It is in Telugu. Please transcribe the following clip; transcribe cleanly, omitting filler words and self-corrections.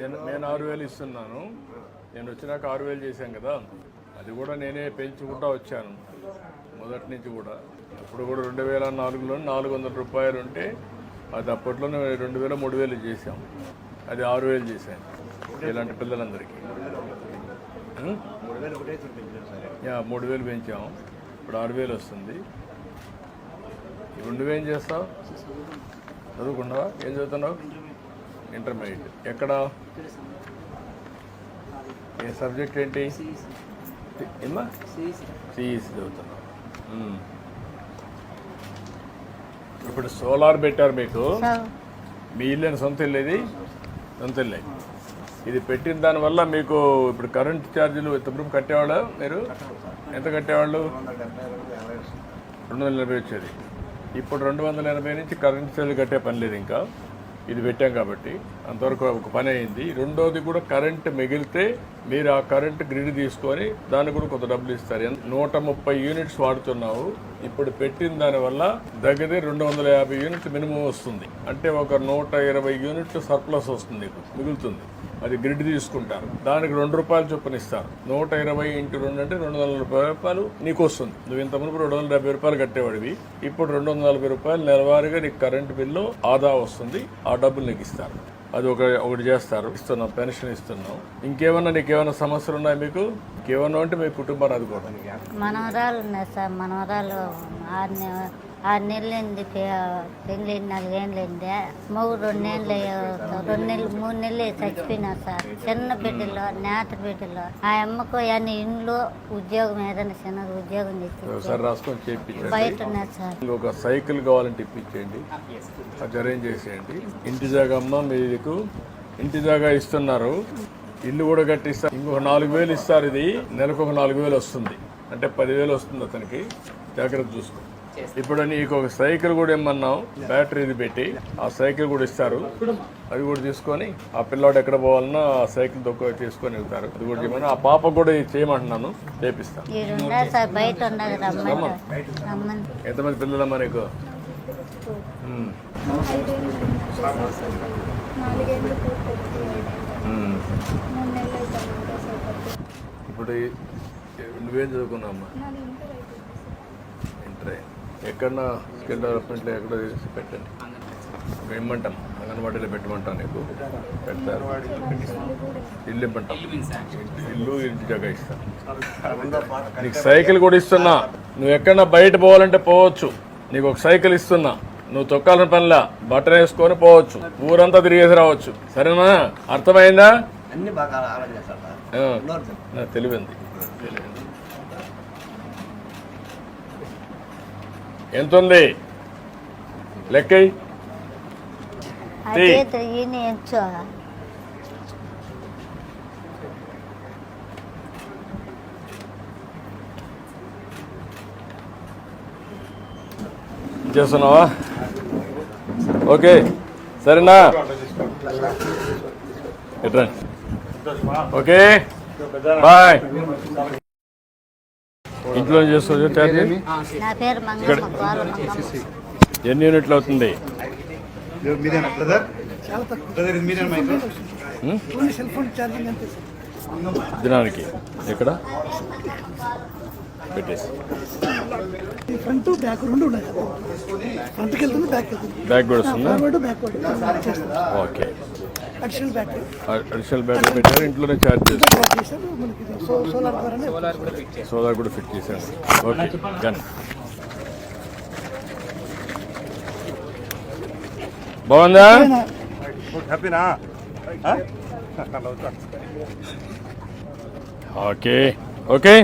నేను 6,000 ఇస్తున్నాను. నేను వచ్చినాక 6,000 చేశాను కదా, అది కూడా నేనే పెంచుకుంటూ వచ్చాను మొదటి నుంచి కూడా. అప్పుడు కూడా 2004లో 400 రూపాయలు ఉంటే అది అప్పట్లోనే 2,000 3,000 చేశాం. అది 6,000 చేశాను ఇలాంటి పిల్లలందరికీ. 3,000 పెంచాము, ఇప్పుడు 6,000 వస్తుంది. ఇప్పుడు నువ్వేం చేస్తావు? చదువుకున్నావా? ఏం చదువుతున్నావు? ఇంటర్మీడియట్. ఎక్కడ? ఏ సబ్జెక్ట్ ఏంటి? ఏమా? సిఈసి చదువుతున్నావు. ఇప్పుడు సోలార్ పెట్టారు మీకు. మీ ఇల్లు సొంత ఇల్లు? ఇది సొంత ఇల్లే. ఇది పెట్టిన దానివల్ల మీకు ఇప్పుడు కరెంట్ ఛార్జీలు ఎంతవరకు కట్టేవాళ్ళు? మీరు ఎంత కట్టేవాళ్ళు? 280 వచ్చేది. ఇప్పుడు 280 నుంచి కరెంట్ ఛార్జీలు కట్టే పని లేదు. ఇంకా ఇది పెట్టాం కాబట్టి అంతవరకు ఒక పని అయింది. రెండోది కూడా కరెంట్ మిగిలితే మీరు ఆ కరెంట్ గ్రిడ్ తీసుకొని దానికి కూడా కొంత డబ్బులు ఇస్తారు. 130 యూనిట్స్ వాడుతున్నావు. ఇప్పుడు పెట్టిన దానివల్ల దగ్గర 250 యూనిట్లు మినిమం వస్తుంది. అంటే ఒక 120 యూనిట్లు సర్ప్లస్ వస్తుంది, నీకు మిగులుతుంది. అది గ్రిడ్ తీసుకుంటారు, దానికి 2 రూపాయలు చొప్పున ఇస్తారు. 120 × 2 అంటే 240 రూపాయలు నీకు వస్తుంది. నువ్వు ఇంత మునుపు 270 రూపాయలు కట్టేవాడివి, ఇప్పుడు 240 రూపాయలు నెలవారీగా నీకు కరెంటు బిల్లు ఆదా వస్తుంది. ఆ డబ్బులు నీకు ఇస్తారు. అది ఒకటి చేస్తారు. ఇస్తున్నాం, పెన్షన్ ఇస్తున్నాం. ఇంకేమన్నా నీకేమైనా సమస్యలు ఉన్నాయి మీకు? ఇంకేమన్నా అంటే మీ కుటుంబాన్ని ఆదుకోవడం. మనవరాలు ఉన్నాయి సార్. మనవరాలు 6 నెలలైంది, పెళ్ళి 4 ఏళ్ళైంది. మగ 2 నెలలు 3 నెలలు చచ్చిపోయినారు సార్. చిన్న బిడ్డలో, నేత బిడ్డలో. ఆ అమ్మకు అన్ని ఇంట్లో ఉద్యోగం ఏదైనా చిన్న ఉద్యోగం చేసి బయట ఉన్నారు సార్. ఒక సైకిల్ కావాలంటే ఇప్పించేయండి, అది అరేంజ్ చేసేయండి. ఇంటి జాగా అమ్మ మీకు ఇంటి జాగా ఇస్తున్నారు, ఇల్లు కూడా కట్టిస్తారు. ఇంకొక 4,000 ఇస్తారు. ఇది నెలకు ఒక 4,000 వస్తుంది, అంటే 10,000 వస్తుంది అతనికి. జాగ్రత్త చూసుకో. ఇప్పుడు నీకు ఒక సైకిల్ కూడా ఇమ్మన్నాం, బ్యాటరీది పెట్టి ఆ సైకిల్ కూడా ఇస్తారు. అది కూడా తీసుకొని ఆ పిల్లాడు ఎక్కడ పోవాలన్నా ఆ సైకిల్ తొక్క తీసుకొని వెళ్తారు. అది కూడా చేయమని ఆ పాప కూడా చేయమంటున్నాను, చేపిస్తాను. ఎంతమంది పిల్లలమ్మా నీకు? ఇప్పుడు నువ్వేం చదువుకున్నావమ్మా? ఇంటర్. ఎక్కడన్నా స్కిల్ డెవలప్మెంట్లో ఎక్కడ తీసి పెట్టండి, ఇమ్మంటాం. అంగన్వాడీలో పెట్టమంటాం, నీకు పెడతారు. ఇల్లు ఇమ్మంటాం, ఇల్లు ఇంటి జాగా ఇస్తాను. నీకు సైకిల్ కూడా ఇస్తున్నా. నువ్వు ఎక్కడన్నా బయట పోవాలంటే పోవచ్చు. నీకు ఒక సైకిల్ ఇస్తున్నా, నువ్వు తొక్కాలని పనిలా బట్టలు వేసుకొని పోవచ్చు, ఊరంతా తిరిగేసి రావచ్చు. సరేనా? అర్థమైందా? తెలివింది. ఎంత ఉంది లెక్క? చేస్తున్నావా? ఓకే, సరేనా? ఎట్రా? Okay, bye. ఇంట్లో చేస్తుంది ఛార్జ్ ఎన్ని యూనిట్లు అవుతుంది? దినానికి ఎక్కడ పెట్టేసి ఫ్రంట్ బ్యాక్ 2 ఉన్నాయి. ఫ్రంట్కి వెళ్తుంది, బ్యాక్ కూడా వస్తుందా? ఓకే. అడిషనల్ బ్యాటరీ పెట్టారు, ఇంట్లోనే ఛార్జ్ చేస్తారు. సోలార్ కూడా ఫిట్ చేశాను. Okay, done. బాగుందా? Okay okay.